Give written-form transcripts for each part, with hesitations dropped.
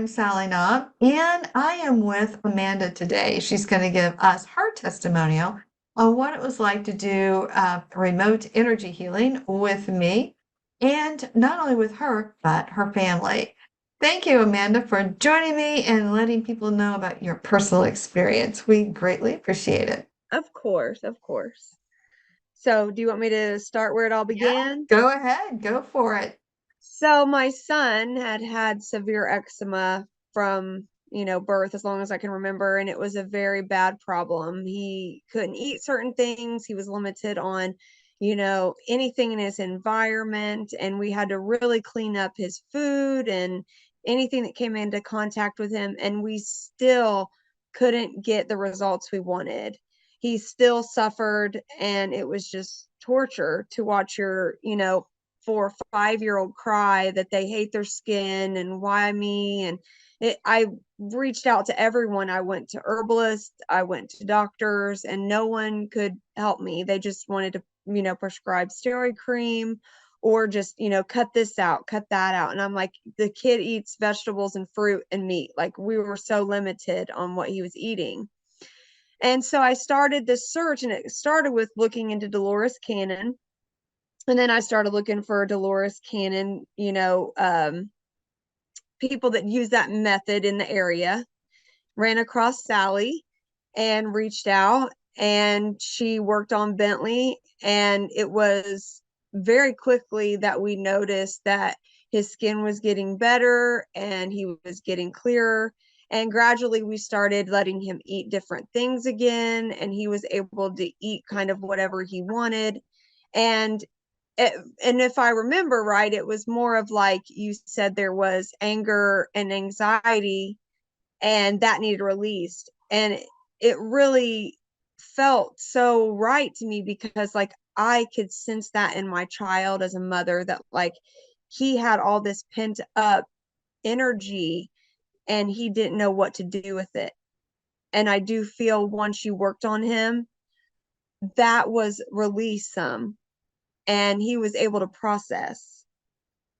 am Sally Knob, and I am with Amanda today. She's going to give us her testimonial on what it was like to do remote energy healing with me, and not only with her, but her family. Thank you, Amanda, for joining me and letting people know about your personal experience. We greatly appreciate it. Of course, of course. So, do you want me to start where it all Yeah, began? go ahead, go for it. So, my son had had severe eczema from, birth as long as I can remember, and it was a very bad problem. He couldn't eat certain things. He was limited on, anything in his environment, and we had to really clean up his food and anything that came into contact with him, and we still couldn't get the results we wanted. He still suffered, and it was just torture to watch your, 4 or 5 year old cry that they hate their skin and why me. And I reached out to everyone. I went to herbalists, I went to doctors, and no one could help me. They just wanted to, prescribe steroid cream or just, cut this out, cut that out. And I'm like, the kid eats vegetables and fruit and meat. Like, we were so limited on what he was eating. And so I started this search, and it started with looking into Dolores Cannon. And then I started looking for Dolores Cannon, people that use that method in the area. Ran across Sally and reached out, and she worked on Bentley. And it was very quickly that we noticed that his skin was getting better and he was getting clearer. And gradually we started letting him eat different things again, and he was able to eat kind of whatever he wanted. And and if I remember right, it was more of like you said, there was anger and anxiety, and that needed released. And it really felt so right to me because, like, I could sense that in my child as a mother, that like he had all this pent up energy and he didn't know what to do with it. And I do feel once you worked on him, that was released some, and he was able to process.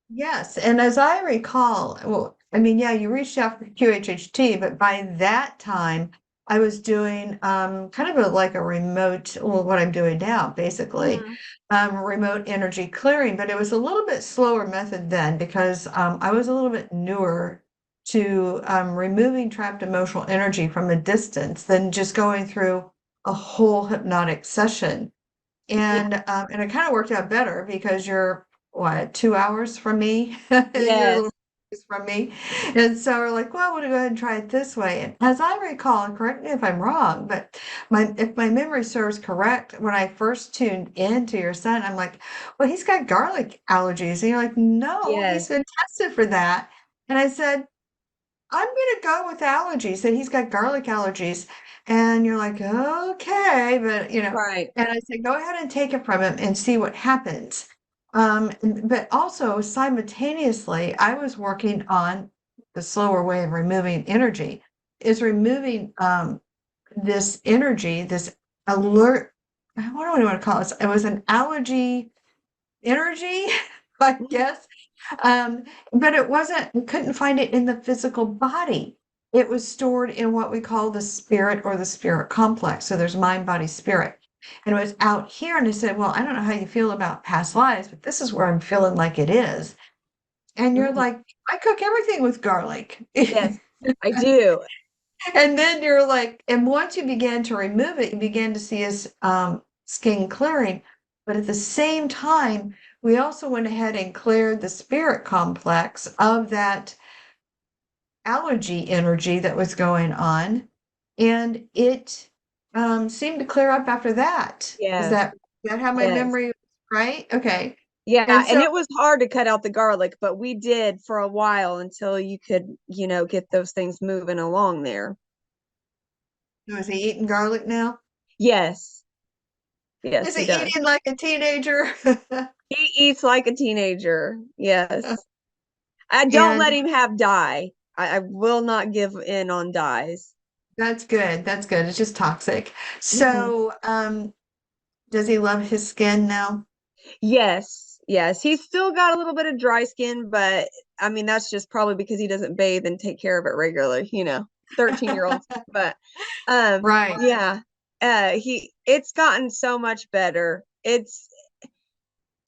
Yes, and as I recall, well, I mean, yeah, you reached out for QHHT, but by that time, I was doing kind of like a remote, well, what I'm doing now, basically, Mm-hmm. remote energy clearing. But it was a little bit slower method then because I was a little bit newer to removing trapped emotional energy from a distance than just going through a whole hypnotic session. Yeah. And it kind of worked out better because you're what, 2 hours from me? You're a little Yes. ways from me. And so we're like, well, we'll go ahead and try it this way. And as I recall, and correct me if I'm wrong, but if my memory serves correct, when I first tuned in to your son, I'm like, well, he's got garlic allergies. And you're like, no, he's Yes. been tested for that. And I said, I'm gonna go with allergies, and he's got garlic allergies. And you're like, okay, but Right. and I said, go ahead and take it from him and see what happens. But also simultaneously, I was working on the slower way of removing energy, is removing this energy, this alert. What do I want to call it? It was an allergy energy, I guess. Um, but it wasn't, we couldn't find it in the physical body. It was stored in what we call the spirit or the spirit complex. So there's mind, body, spirit. And it was out here. And I said, well, I don't know how you feel about past lives, but this is where I'm feeling like it is. And you're Mhm. like, I cook everything with garlic. Yes, I do. And then you're like, and once you began to remove it, you began to see his skin clearing. But at the same time, we also went ahead and cleared the spirit complex of that allergy energy that was going on. And it seemed to clear up after that. Yes. Is that how my Yes. memory, right? Okay. Yeah, And and so it was hard to cut out the garlic, but we did for a while until you could, get those things moving along there. is he eating garlic now? Yes. Yes, Is he he does. eating like a teenager? He eats like a teenager. Yes. I don't let And him have dye. I will not give in on dyes. that's good. That's good. It's just toxic. Mhm. So, does he love his skin now? Yes. Yes, he's still got a little bit of dry skin, but I mean that's just probably because he doesn't bathe and take care of it regularly, 13-year-olds. But Right. yeah. It's gotten so much better. It's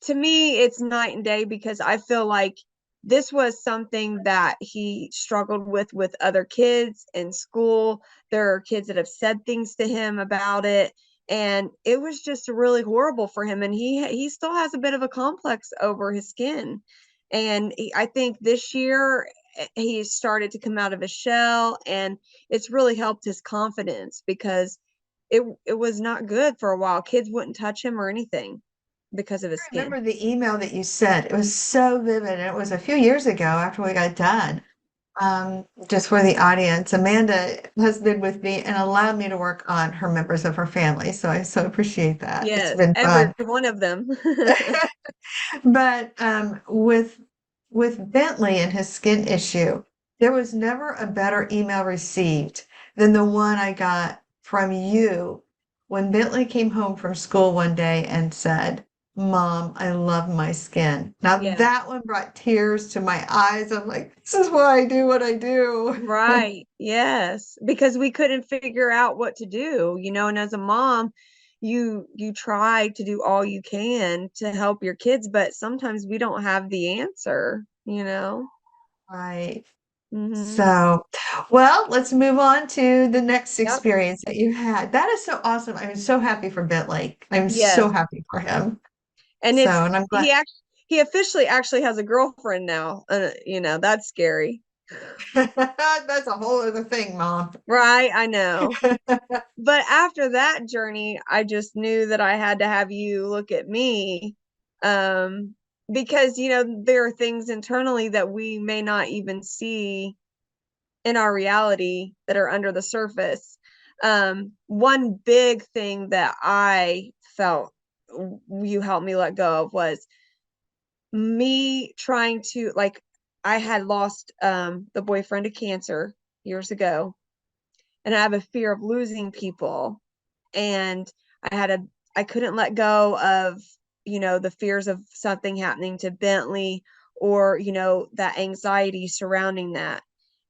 To me, it's night and day because I feel like this was something that he struggled with other kids in school. There are kids that have said things to him about it, and it was just really horrible for him. And he still has a bit of a complex over his skin. And I think this year he started to come out of his shell, and it's really helped his confidence because it was not good for a while. Kids wouldn't touch him or anything because of his I skin. remember the email that you sent. It was so vivid, and it was a few years ago after we got done. Just for the audience, Amanda has been with me and allowed me to work on her members of her family, so I so appreciate that. It's Yes, been every fun. one of them. But with Bentley and his skin issue, there was never a better email received than the one I got from you when Bentley came home from school one day and said, "Mom, I love my skin." Now Yeah, that one brought tears to my eyes. I'm like, this is why I do what I do. right. Yes, because we couldn't figure out what to do, and as a mom, you try to do all you can to help your kids, but sometimes we don't have the answer. Right. Mhm. So, well, let's move on to the next Yep. experience that you had. That is so awesome. I'm so happy for Bentley. I'm so Yes. happy for him. And So, it's and I'm glad he officially actually has a girlfriend now. That's scary. that's a whole other thing, Mom. Right, I know. But after that journey, I just knew that I had to have you look at me, um, because there are things internally that we may not even see in our reality that are under the surface. One big thing that I felt you helped me let go of was me trying to, like, I had lost the boyfriend to cancer years ago, and I have a fear of losing people, and I couldn't let go of the fears of something happening to Bentley, or that anxiety surrounding that.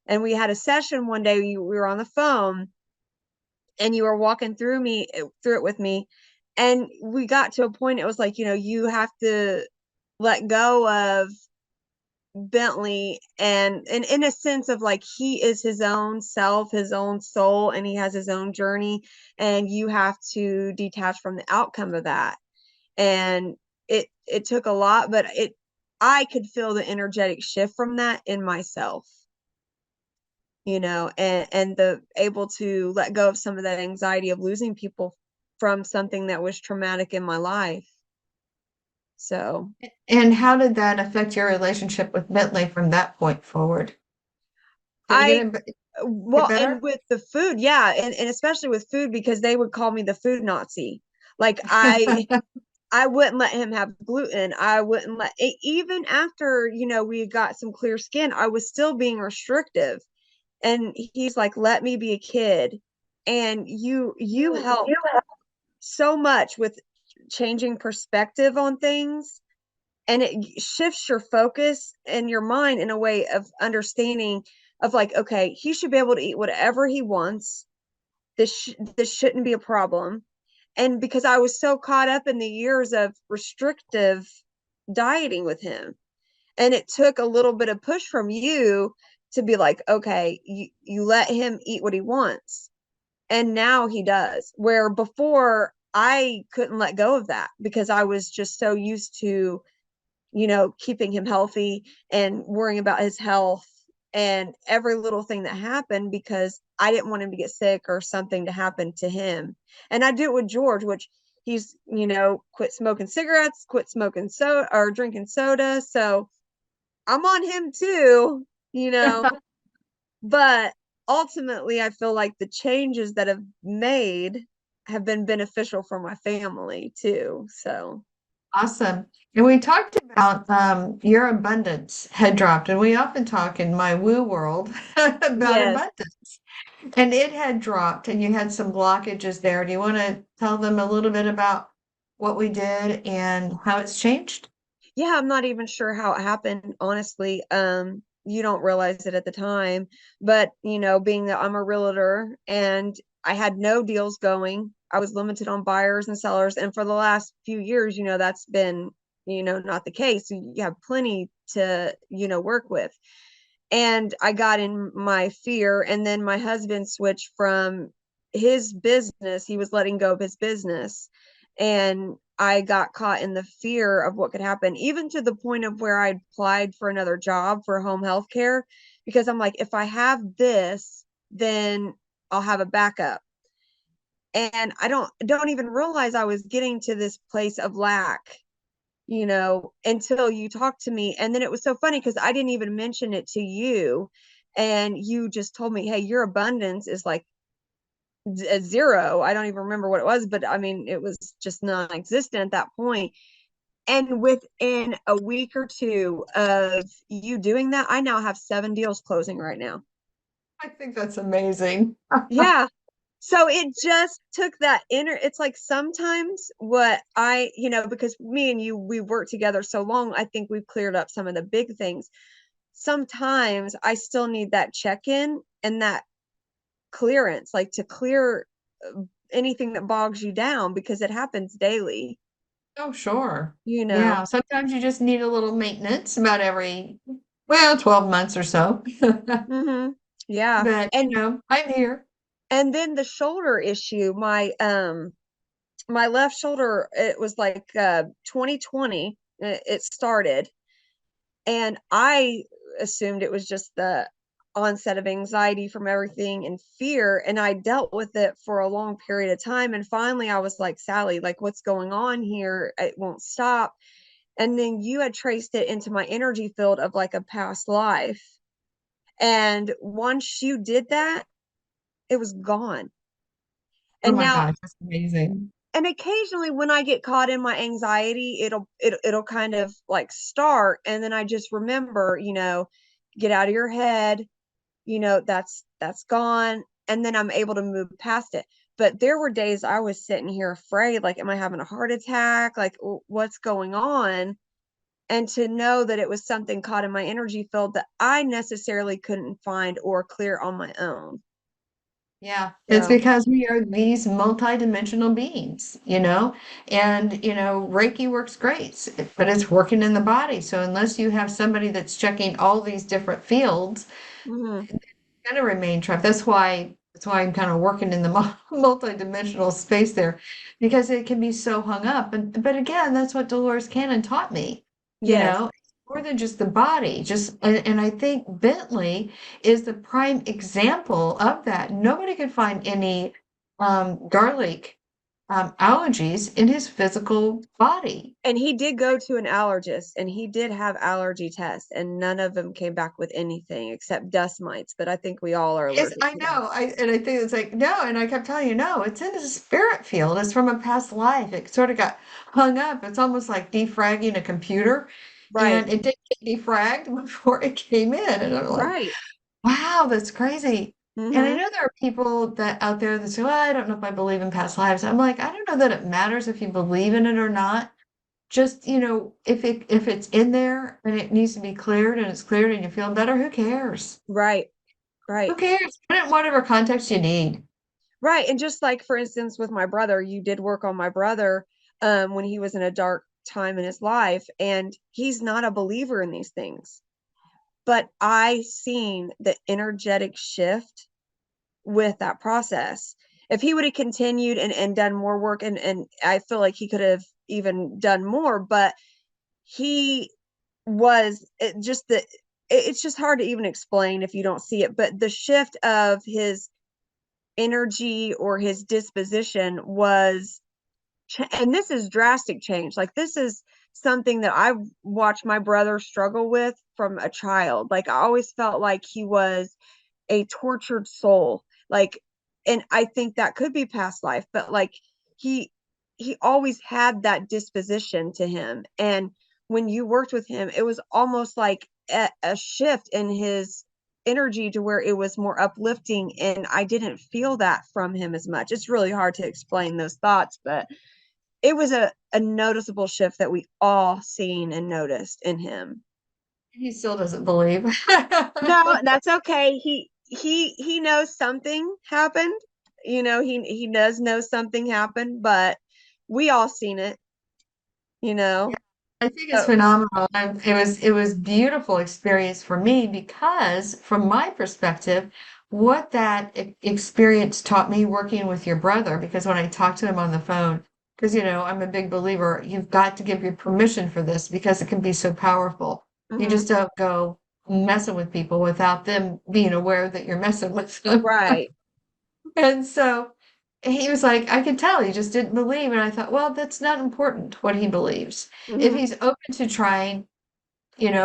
And we had a session one day, we were on the phone, and you were walking through it with me, and we got to a point, it was like, you have to let go of Bentley, and in a sense of like he is his own self, his own soul, and he has his own journey, and you have to detach from the outcome of that. And it took a lot, but it I could feel the energetic shift from that in myself, and the able to let go of some of that anxiety of losing people from something that was traumatic in my life. So And how did that affect your relationship with Bentley from that point forward? Did it I get Well, and better? with the food, yeah, and especially with food, because they would call me the food Nazi. Like I wouldn't let him have gluten. I wouldn't even after, we got some clear skin, I was still being restrictive. And he's like, "Let me be a kid." And you help so much with changing perspective on things, and it shifts your focus and your mind in a way of understanding of like, okay, he should be able to eat whatever he wants. This shouldn't be a problem. And because I was so caught up in the years of restrictive dieting with him, and it took a little bit of push from you to be like, okay, you let him eat what he wants, and now he does, where before I couldn't let go of that because I was just so used to keeping him healthy and worrying about his health and every little thing that happened because I didn't want him to get sick or something to happen to him. And I do it with George, which he's, quit smoking cigarettes, quit smoking soda or drinking soda. So I'm on him too, you know, but ultimately I feel like the changes that have made have been beneficial for my family too. So Awesome. And we talked about your abundance had dropped, and we often talk in my woo world about yes. abundance. And it had dropped, and you had some blockages there. Do you want to tell them a little bit about what we did and how it's changed? Yeah, I'm not even sure how it happened, honestly. You don't realize it at the time, but being that I'm a realtor and I had no deals going, I was limited on buyers and sellers, and for the last few years, that's been, not the case. You have plenty to, work with. And I got in my fear, and then my husband switched from his business, he was letting go of his business, and I got caught in the fear of what could happen, even to the point of where I applied for another job for home health care, because I'm like, if I have this, then I'll have a backup. And I don't even realize I was getting to this place of lack, until you talked to me. And then it was so funny because I didn't even mention it to you. And you just told me, hey, your abundance is like a zero. I don't even remember what it was, but I mean, it was just non existent at that point. And within a week or two of you doing that, I now have 7 deals closing right now. I think that's amazing. Yeah. So it just took that it's like sometimes what because me and you, we worked together so long, I think we've cleared up some of the big things. Sometimes I still need that check-in and that clearance, like to clear anything that bogs you down, because it happens daily, Oh, sure. you know. Yeah, sometimes you just need a little maintenance about every, well, 12 months or so. Mm-hmm. Yeah. But, I'm here. And then the shoulder issue, my left shoulder, it was like 2020 it started, and I assumed it was just the onset of anxiety from everything and fear, and I dealt with it for a long period of time, and finally I was like, Sally, like, what's going on here? It won't stop. And then you had traced it into my energy field of like a past life, and once you did that, it was gone. Oh And my now, gosh, that's amazing. and occasionally when I get caught in my anxiety, it'll kind of like start, and then I just remember, get out of your head, that's gone, and then I'm able to move past it. But there were days I was sitting here afraid, like, am I having a heart attack? Like, what's going on? And to know that it was something caught in my energy field that I necessarily couldn't find or clear on my own. Yeah, it's So, because we are these multidimensional beings, and, Reiki works great, but it's working in the body. So unless you have somebody that's checking all these different fields, mhm, it's going to remain trapped. That's why I'm kind of working in the multidimensional space there, because it can be so hung up. But again, that's what Dolores Cannon taught me. yes. It's more than just the body. And I think Bentley is the prime example of that. Nobody could find any garlic allergies in his physical body. And he did go to an allergist, and he did have allergy tests, and none of them came back with anything except dust mites. But I think we all are allergic I to that. know. And I think it's like, no, and I kept telling you, no, it's in the spirit field. It's from a past life. It sort of got hung up. It's almost like defragging a computer, Right, and it didn't get defragged before it came in. And I'm like, right. wow, that's crazy. And I Mm-hmm. know there are people that out there that say, well, I don't know if I believe in past lives. I'm like, I don't know that it matters if you believe in it or not. Just, if it's in there and it needs to be cleared and it's cleared and you feel better, who cares? Right, Who right. cares? Put it in whatever context you need. Right. And just like, for instance, with my brother, you did work on my brother when he was in a dark time in his life, and he's not a believer in these things. But I seen the energetic shift with that process. If he would have continued and done more work, and I feel like he could have even done more, but he was it's just hard to even explain if you don't see it. But the shift of his energy or his disposition was, and this is drastic change. Like, this is something that I've watched my brother struggle with from a child. Like, I always felt like he was a tortured soul. Like, and I think that could be past life, but like, he he always had that disposition to him. And when you worked with him, it was almost like a shift in his energy to where it was more uplifting, and I didn't feel that from him as much. It's really hard to explain those thoughts, but it was a noticeable shift that we all seen and noticed in him. He still doesn't believe. No, that's okay. He knows something happened. He does know something happened, but we all seen it, you Yeah, know. I think it's So, phenomenal. It was beautiful experience for me because from my perspective, what that experience taught me working with your brother, because when I talked to him on the phone, because I'm a big believer, you've got to give your permission for this because it can be so powerful. You mhm, just don't go messing with people without them being aware that you're messing with them. right. And so he was like, I could tell he just didn't believe. And I thought, well, that's not important what he believes. If Mhm, he's open to trying,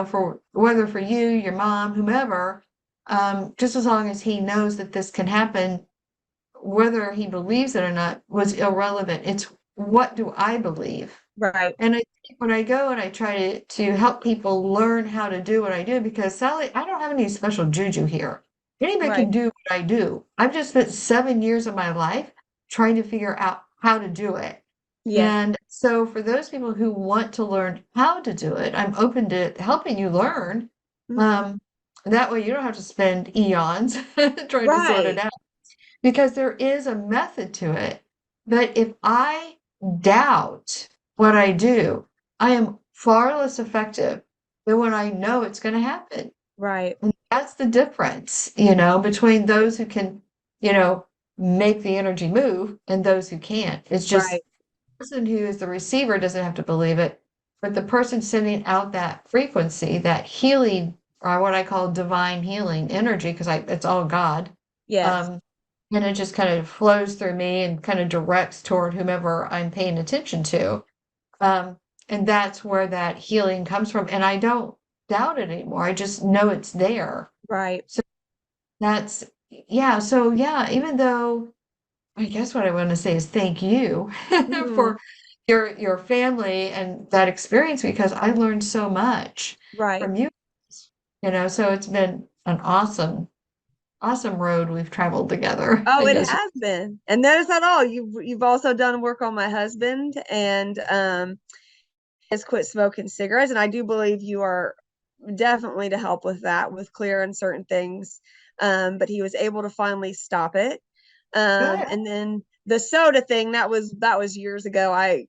for whether for you, your mom, whomever, just as long as he knows that this can happen, whether he believes it or not was irrelevant. It's what do I believe? right. And I think when I go and I try to help people learn how to do what I do, because Sally, I don't have any special juju here. Anybody Right. can do what I do. I've just spent 7 years of my life trying to figure out how to do it. Yes. And so for those people who want to learn how to do it, I'm open to helping you learn. Mhm. Um, that way you don't have to spend eons trying to sort it Right. out because there is a method to it. But if I doubt what I do, I am far less effective than when I know it's going to happen. Right. And that's the difference, between those who can, you know, make the energy move and those who can't. It's just Right. the person who is the receiver doesn't have to believe it, but the person sending out that frequency, that healing, or what I call divine healing energy, because it's all God. Yes. Um, and it just kind of flows through me and kind of directs toward whomever I'm paying attention to. Um, and that's where that healing comes from. And I don't doubt it anymore. I just know it's there. Right. So that's, yeah. So, yeah, even though I guess what I want to say is thank you Mhm. for your family and that experience because I learned so much Right. from you. So it's been an awesome road we've traveled together, Oh, I it guess. has been. And notice at all, you've also done work on my husband and has quit smoking cigarettes. And I do believe you are definitely to help with that, with clearing certain things. But he was able to finally stop it. Good. And then the soda thing, that was years ago. I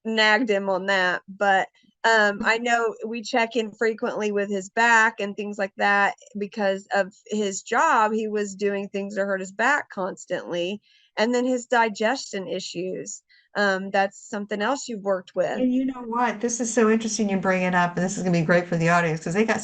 nagged him on that, but I know we check in frequently with his back and things like that because of his job. He was doing things to hurt his back constantly, and then his digestion issues. That's something else you've worked with. And you know what? This is so interesting you bring it up, and this is going to be great for the audience because they got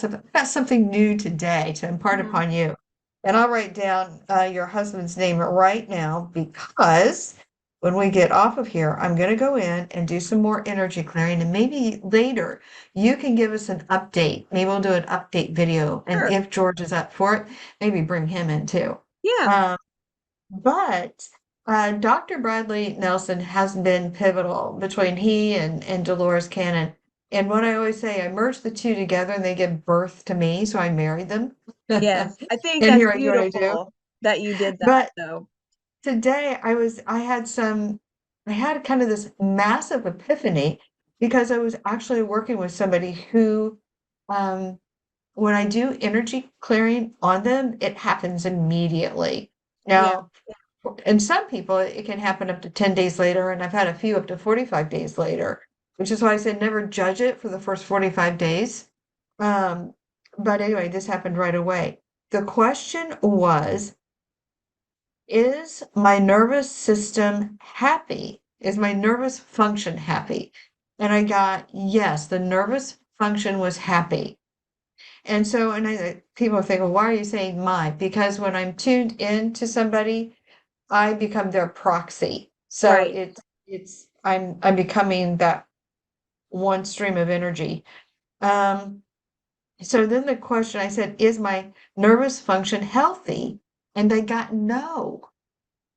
something new today to impart Mhm. upon you. And I'll write down your husband's name right now because when we get off of here, I'm going to go in and do some more energy clearing, and maybe later you can give us an update. Maybe we'll do an update video, and Sure. if George is up for it, maybe bring him in too. Yeah. Um, but Dr. Bradley Nelson has been pivotal between he and Dolores Cannon. And what I always say, I merge the two together and they give birth to me, so I married them. Yes. I think And that's here I do what I do. beautiful that you did that, But though. today I had kind of this massive epiphany because I was actually working with somebody who, um, when I do energy clearing on them, it happens immediately. Yeah. Now, and some people it can happen up to 10 days later, and I've had a few up to 45 days later, which is why I said never judge it for the first 45 days. Um, but anyway, this happened right away. The question was, is my nervous system happy? Is my nervous function happy? And I got, yes, the nervous function was happy. And so, people think, well, why are you saying my? Because when I'm tuned in to somebody, I become their proxy. So Right. I'm becoming that one stream of energy. Um, so then the question I said, is my nervous function healthy? And they got no.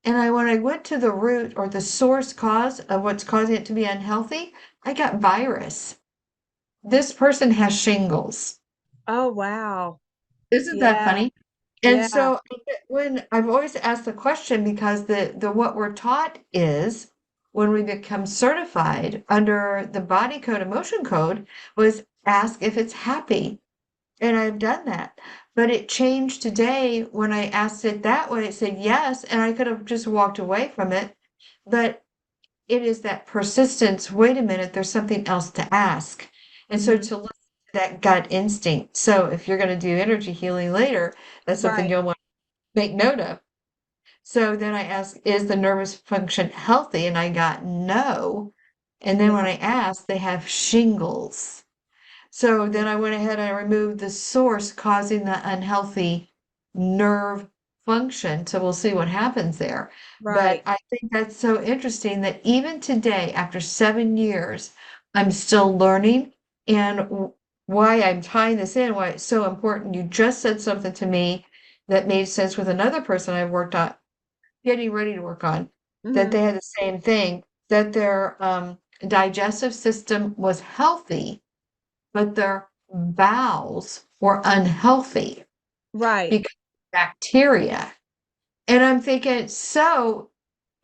And when I went to the root or the source cause of what's causing it to be unhealthy, I got virus. This person has shingles. Oh, wow. Isn't that Yeah. funny? And Yeah. so when I've always asked the question because the what we're taught is when we become certified under the body code, emotion code, was ask if it's happy. And I've done that. But it changed today when I asked it that way. It said yes, and I could have just walked away from it. But it is that persistence. Wait a minute, there's something else to ask. And so Hmm. to listen to that gut instinct. So if you're going to do energy healing later, that's something Right. you'll want to make note of. So then I asked, is the nervous function healthy? And I got no. And then when Yeah. I asked, they have shingles. So then I went ahead and I removed the source causing the unhealthy nerve function. So we'll see what happens there. But Right. I think that's so interesting that even today, after 7 years, I'm still learning. And why I'm tying this in, why it's so important. You just said something to me that made sense with another person I worked on, getting ready to work on, that Hmm. they had the same thing, that their digestive system was healthy but their bowels were unhealthy Right. because of bacteria. And I'm thinking, so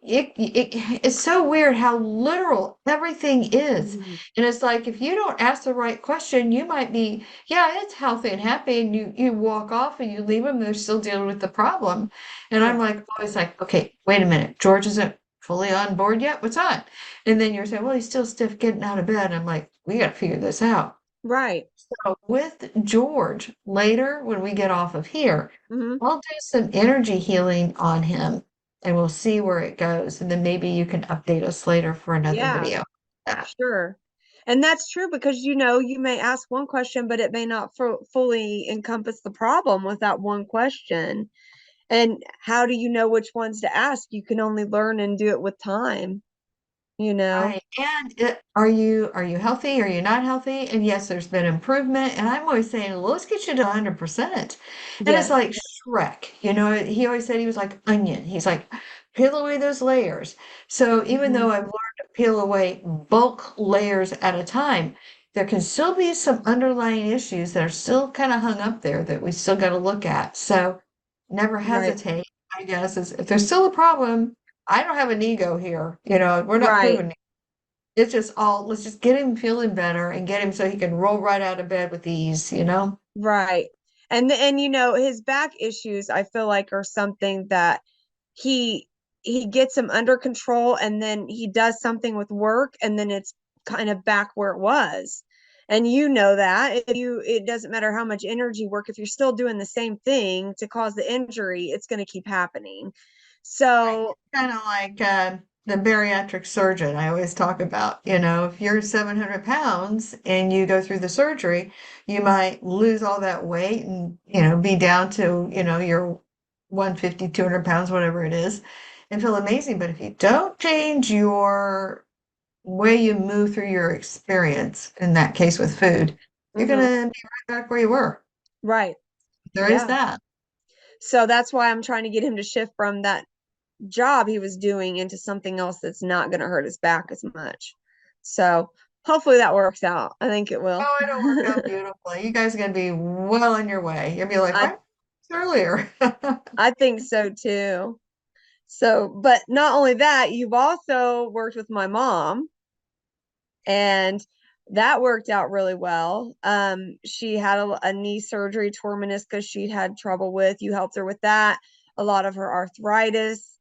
it's so weird how literal everything is. Mhm. And it's like if you don't ask the right question, you might be, yeah, it's healthy and happy, and you walk off and you leave them, they're still dealing with the problem. And I'm Yeah. like always like, okay, wait a minute, George isn't fully on board yet. What's on? And then you're saying, well, he's still stiff getting out of bed. I'm like, we got to figure this out. Right. So with George, later when we get off of here, Hmm. I'll do some energy healing on him and we'll see where it goes. And then maybe you can update us later for another Yeah. video. Sure. And that's true because you may ask one question, but it may not fully encompass the problem with that one question. And how do you know which ones to ask? You can only learn and do it with time, you know? Right. And are you healthy? Are you not healthy? And yes, there's been improvement. And I'm always saying, well, let's get you to 100%. And it's Yes. like Shrek, he always said he was like onion. He's like, peel away those layers. So even Hmm. though I've learned to peel away bulk layers at a time, there can still be some underlying issues that are still kind of hung up there that we still got to look at. So never Right. hesitate, I guess, is if there's still a problem, I don't have an ego here. We're not Right. proving it's just all, let's just get him feeling better and get him so he can roll right out of bed with ease. Right. And his back issues I feel like are something that he he gets them under control and then he does something with work and then it's kind of back where it was. And you know that if you it doesn't matter how much energy work, if you're still doing the same thing to cause the injury, it's going to keep happening. Right. So, Kind of like the bariatric surgeon I always talk about. If you're 700 pounds and you go through the surgery, you might lose all that weight and be down to, your 150, 200 pounds, whatever it is, and feel amazing. But if you don't change your way you move through your experience, in that case with food, you're mhm, gonna be right back where you were. right. There is Yeah. that. So that's why I'm trying to get him to shift from that job he was doing into something else that's not going to hurt his back as much. So hopefully that works out. I think it will. Oh, it'll work out beautifully. You guys are gonna be well on your way. You'll be like, I why earlier? I think so too. So, but not only that, you've also worked with my mom and that worked out really well. She had a knee surgery, tore meniscus she had trouble with. You helped her with that, a lot of her arthritis.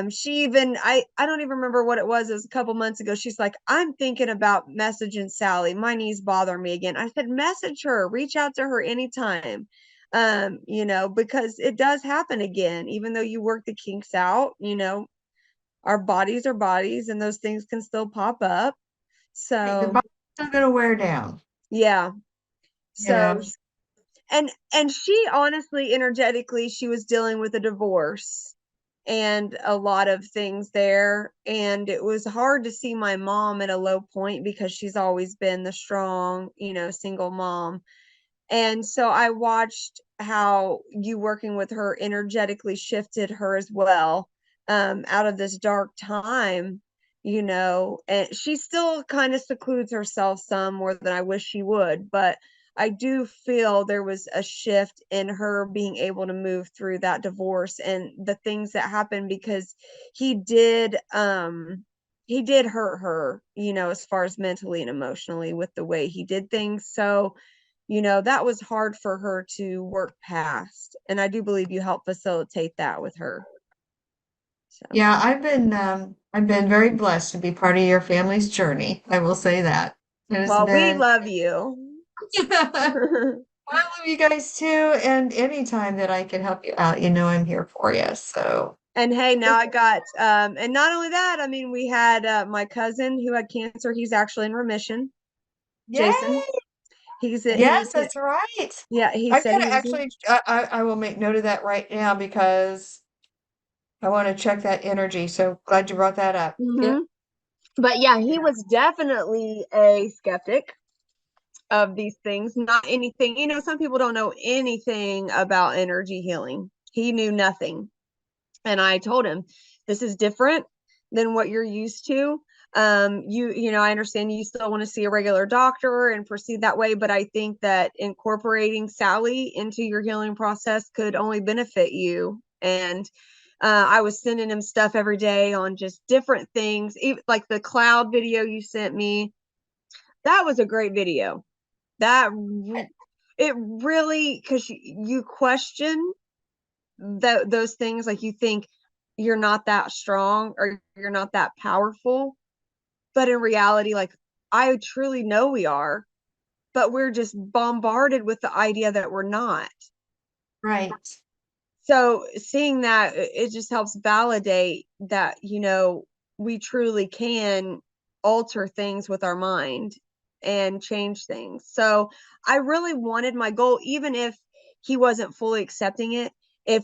She even I don't even remember what it was. It was a couple months ago. She's like, I'm thinking about messaging Sally. My knees bother me again. I said, message her, reach out to her anytime. Because it does happen again, even though you work the kinks out, our bodies are bodies and those things can still pop up. Hey, the So, body's still gonna wear down, yeah. you So, know. and she honestly, energetically, she was dealing with a divorce and a lot of things there. And it was hard to see my mom at a low point because she's always been the strong, single mom. And so I watched how you working with her energetically shifted her as well, out of this dark time, and she still kind of secludes herself some more than I wish she would, but I do feel there was a shift in her being able to move through that divorce and the things that happened because he did he did hurt her, as far as mentally and emotionally with the way he did things. So, that was hard for her to work past. And I do believe you helped facilitate that with her. So, Yeah, I've been very blessed to be part of your family's journey. I will say that. It has well, we been love you. I love you guys too, and anytime that I can help you out, you know I'm here for you. So, And hey, now I got, and not only that, I mean, we had my cousin who had cancer. He's actually in remission. Jason. yay! Yes, He's that's right. yeah, he I've said got he to was. actually, I will make note of that right now because I want to check that energy. So glad you brought that up. Hmm. Yep. But yeah, he was definitely a skeptic of these things. Not anything, some people don't know anything about energy healing. He knew nothing. And I told him, this is different than what you're used to. I understand you still want to see a regular doctor and proceed that way, but I think that incorporating Sally into your healing process could only benefit you. And I was sending him stuff every day on just different things, even like the cloud video you sent me. That was a great video. That it really, because you question those things, like you think you're not that strong or you're not that powerful, but in reality, like, I truly know we are, but we're just bombarded with the idea that we're not. Right. So seeing that, it just helps validate that, we truly can alter things with our mind and change things. So I really wanted my goal, even if he wasn't fully accepting it, if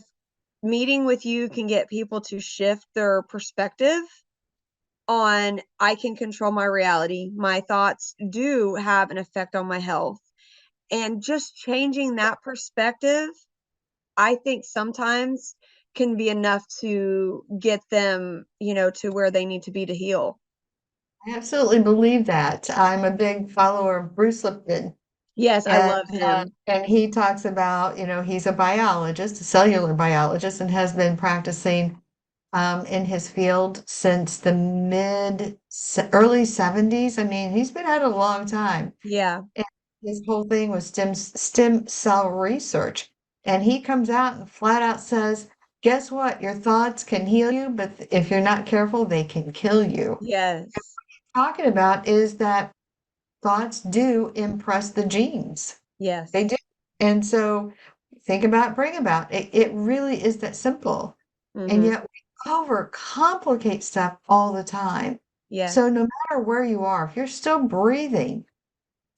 meeting with you can get people to shift their perspective on, I can control my reality, my thoughts do have an effect on my health, and just changing that perspective, I think sometimes can be enough to get them, to where they need to be to heal. I absolutely believe that. I'm a big follower of Bruce Lipton, Yes, I and love him. and he talks about, you know, he's a biologist, a cellular biologist, and has been practicing in his field since the early 70s. I mean, he's been at it a long time. Yeah. And his whole thing was stem cell research. And he comes out and flat out says, guess what? Your thoughts can heal you, but if you're not careful, they can kill you. Yes. Talking about is that thoughts do impress the genes. They Yes. do. And so think about, bring about. It really is that simple. And Mm-hmm. yet we overcomplicate stuff all the time. So Yes. no matter where you are, if you're still breathing,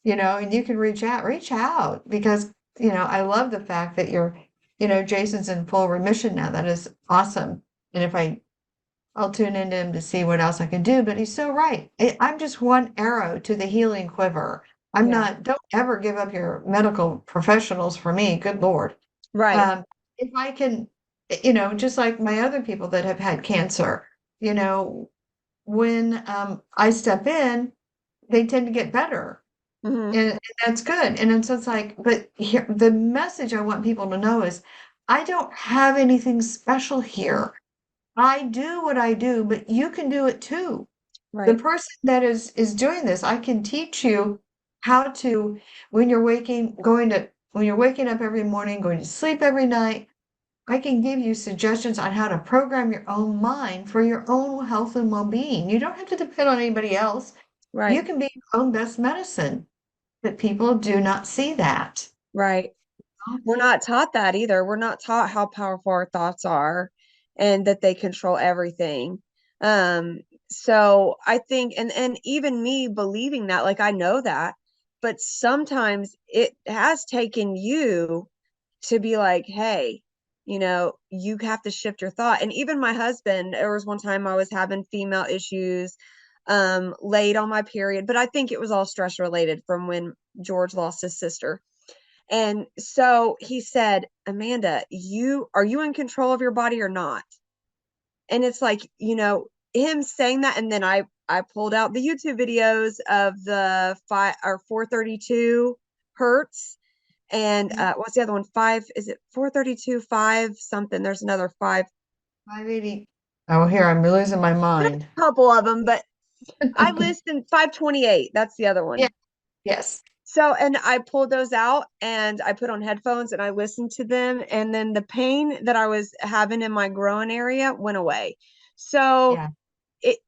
you know, and you can reach out because, you know, I love the fact that you're, you know, Jason's in full remission now. That is awesome. And if I'll tune into him to see what else I can do, but he's so right. I'm just one arrow to the healing quiver. I'm Yeah. not, don't ever give up your medical professionals for me. Good Lord. Right. Um, if I can, you know, just like my other people that have had cancer, you know, when I step in, they tend to get better. Mm-hmm. And that's good. And then so it's like, but here, the message I want people to know is I don't have anything special here. I do what I do, but you can do it too. The Right. person that is doing this, I can teach you how to when you're when you're waking up every morning, going to sleep every night, I can give you suggestions on how to program your own mind for your own health and well-being. You don't have to depend on anybody else. You Right. can be your own best medicine, but people do not see that. Right. We're not taught that either. We're not taught how powerful our thoughts are and that they control everything. Um, so I think, and even me believing that, like, I know that, but sometimes it has taken you to be like, hey, you have to shift your thought. And even my husband, there was one time I was having female issues, late on my period, but I think it was all stress related from when George lost his sister. And so he said, Amanda, are you in control of your body or not? And it's like, him saying that. And then I pulled out the YouTube videos of the 432 hertz. And what's the other one? Five, is it 432, five something? There's another five, 580. Oh, here, I'm losing my mind. couple of them, but I listened 528. That's the other Yeah. one. Yes. So, and I pulled those out and I put on headphones and I listened to them. And then the pain that I was having in my groin area went away. So Yeah.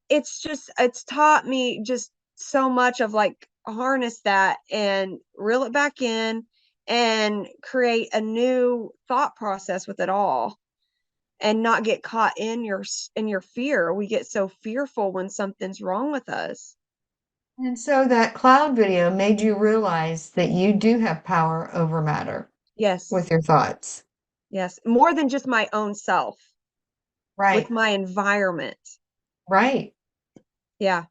it's taught me just so much of like harness that and reel it back in and create a new thought process with it all and not get caught in your fear. We get so fearful when something's wrong with us. And so that cloud video made you realize that you do have power over matter Yes. with your thoughts. Yes. More than just my own self, with Right. my environment. Right. Yeah.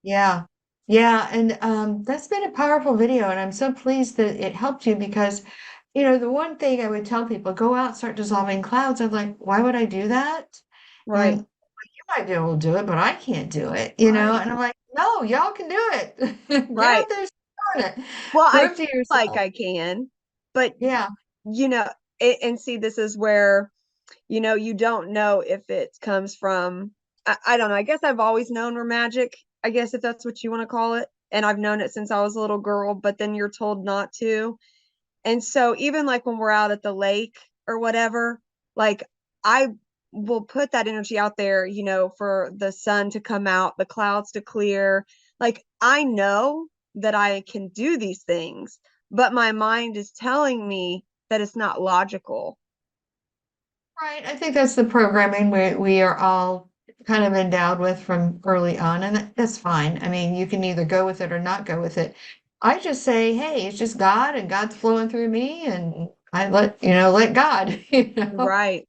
Yeah. Yeah. And that's been a powerful video. And I'm so pleased that it helped you because, the one thing I would tell people, go out, start dissolving clouds. I'm like, why would I do that? And Right. you might be able to do it, but I can't do it, Right. And I'm like, no, y'all can do it. Get Right. out there, start it. Well, I Prove feel to like yourself. I can, but Yeah. you know, and see, this is where, you don't know if it comes from, I don't know. I guess I've always known we're magic, I guess if that's what you want to call it. And I've known it since I was a little girl, but then you're told not to. And so even like when we're out at the lake or whatever, like I will put that energy out there, for the sun to come out, the clouds to clear. Like I know that I can do these things, but my mind is telling me that it's not logical. Right. I think that's the programming we are all kind of endowed with from early on, and that's fine. I mean, you can either go with it or not go with it. I just say, hey, it's just God, and God's flowing through me, and I let God, Right.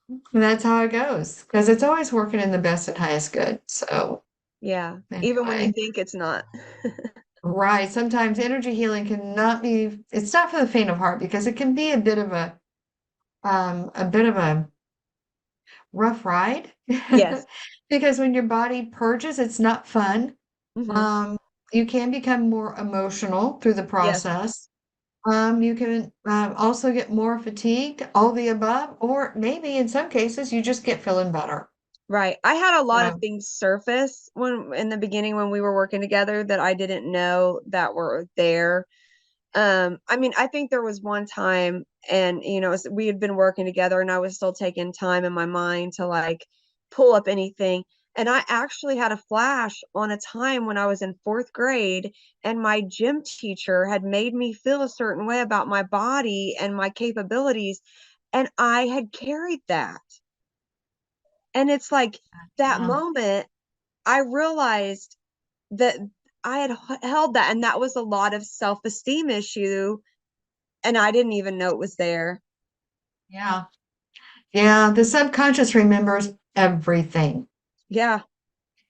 and that's how it goes because it's always working in the best and highest good. So Yeah. Even when you anyway, think it's not. right. Sometimes energy healing cannot be. It's not for the faint of heart because it can be a bit of a rough ride Yes. because when your body purges, it's not fun. Hmm. Um, you can become more emotional through the Yes. process. You can also get more fatigued, all the above, or maybe in some cases you just get feeling better. Right. I had a lot of So, things surface when in the beginning when we were working together that I didn't know that were there. I mean, I think there was one time and we had been working together and I was still taking time in my mind to like pull up anything. And I actually had a flash on a time when I was in fourth grade and my gym teacher had made me feel a certain way about my body and my capabilities. And I had carried that. And it's like that yeah, moment, I realized that I had held that, and that was a lot of self-esteem issue, and I didn't even know it was there. yeah, yeah. The subconscious remembers everything, Yeah.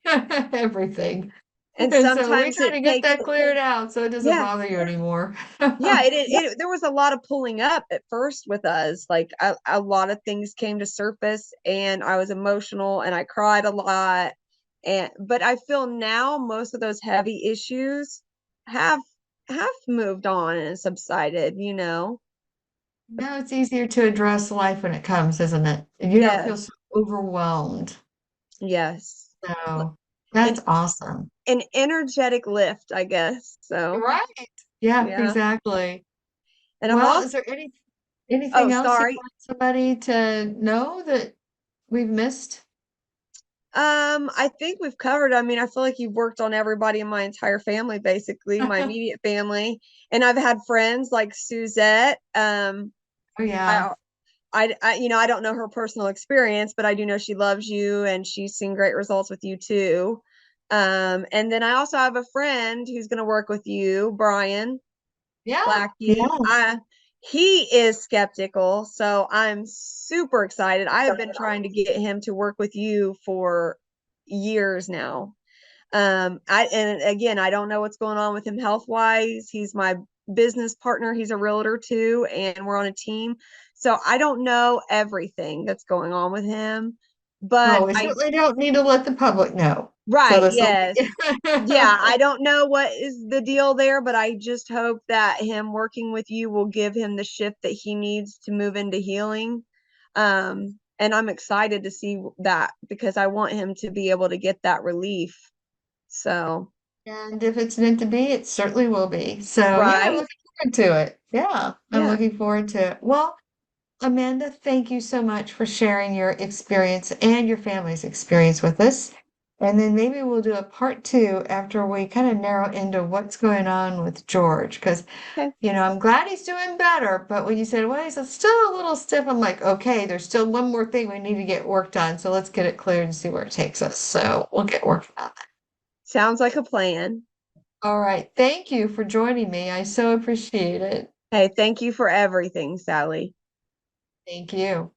everything. And And so we sometimes try it to get takes, that cleared out so it doesn't yeah, bother you anymore. yeah, there was a lot of pulling up at first with us. Like a lot of things came to surface, and I was emotional, and I cried a lot. But I feel now most of those heavy issues have have moved on and subsided. Now it's easier to address life when it comes, isn't it? And you don't feel Yes, so overwhelmed. yes. So An that's awesome. an energetic lift, I guess. So, Right. Yeah, yeah. exactly. And I'm Well, also, is there oh, anything else you sorry. want somebody to know that we've missed? I think we've covered. I mean, I feel like you've worked on everybody in my entire family, basically, my Oh immediate family. And I've had friends like Suzette. yeah. I, I don't know her personal experience, but I do know she loves you and she's seen great results with you too. And then I also have a friend who's going to work with you, Brian. Yeah. Blackie. Yeah. He is skeptical, so I'm super excited. I have been trying to get him to work with you for years now. And again, I don't know what's going on with him health wise. He's my business partner. He's a realtor too, and we're on a team. So I don't know everything that's going on with him, No, but we I certainly don't need to let the public know. So right, this will yes. be Yeah, I don't know what is the deal there, but I just hope that him working with you will give him the shift that he needs to move into healing. And I'm excited to see that because I want him to be able to get that relief. So, And if it's meant to be, it certainly will be. So, yeah, I'm right? looking forward to it. Yeah, I'm Yeah. looking forward to it. Well, Amanda, thank you so much for sharing your experience and your family's experience with us. And then maybe we'll do a part two after we kind of narrow into what's going on with George. Because, Okay. I'm glad he's doing better. But when you said, well, he's still a little stiff, I'm like, okay, there's still one more thing we need to get worked on. So let's get it cleared and see where it takes us. So we'll get working on that. Sounds like a plan. All right. Thank you for joining me. I so appreciate it. Hey, thank you for everything, Sally. Thank you.